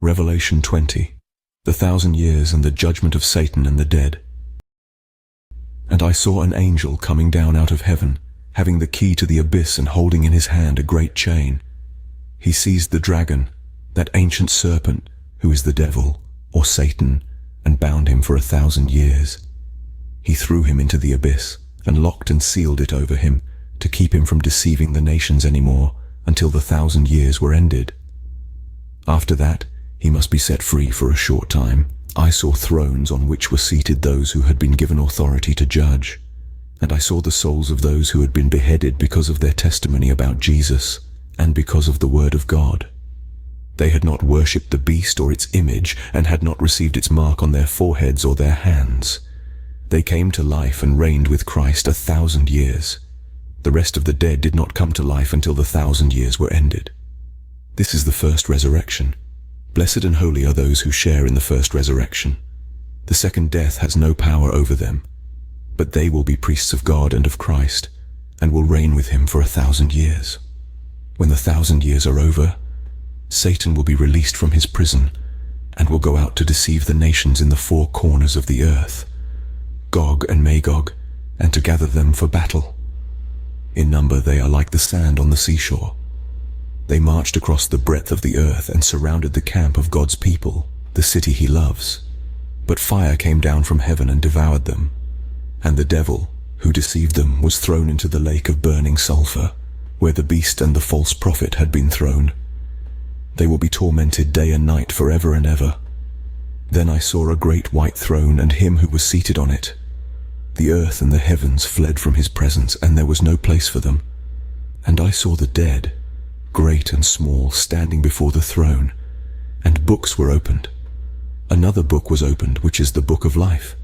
Revelation 20. The 1,000 years and the judgment of Satan and the dead. And I saw an angel coming down out of heaven, having the key to the abyss and holding in his hand a great chain. He seized the dragon, that ancient serpent, who is the devil, or Satan, and bound him for 1,000 years. He threw him into the abyss, and locked and sealed it over him, to keep him from deceiving the nations any more, until the 1,000 years were ended. After that, he must be set free for a short time. I saw thrones on which were seated those who had been given authority to judge, and I saw the souls of those who had been beheaded because of their testimony about Jesus, and because of the word of God. They had not worshipped the beast or its image, and had not received its mark on their foreheads or their hands. They came to life and reigned with Christ 1,000 years. The rest of the dead did not come to life until the 1,000 years were ended. This is the first resurrection. Blessed and holy are those who share in the first resurrection. The second death has no power over them, but they will be priests of God and of Christ, and will reign with him for 1,000 years. When the 1,000 years are over, Satan will be released from his prison, and will go out to deceive the nations in the 4 corners of the earth, Gog and Magog, and to gather them for battle. In number they are like the sand on the seashore. They marched across the breadth of the earth and surrounded the camp of God's people, the city he loves. But fire came down from heaven and devoured them. And the devil, who deceived them, was thrown into the lake of burning sulfur, where the beast and the false prophet had been thrown. They will be tormented day and night forever and ever. Then I saw a great white throne and him who was seated on it. The earth and the heavens fled from his presence, and there was no place for them. And I saw the dead, great and small, standing before the throne, and books were opened. Another book was opened, which is the book of life.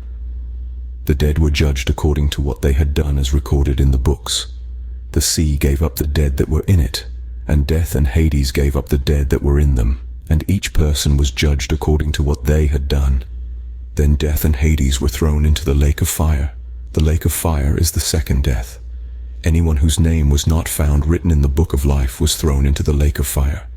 The dead were judged according to what they had done as recorded in the books. The sea gave up the dead that were in it, and death and Hades gave up the dead that were in them, and each person was judged according to what they had done. Then death and Hades were thrown into the lake of fire. The lake of fire is the second death. Anyone whose name was not found written in the book of life was thrown into the lake of fire.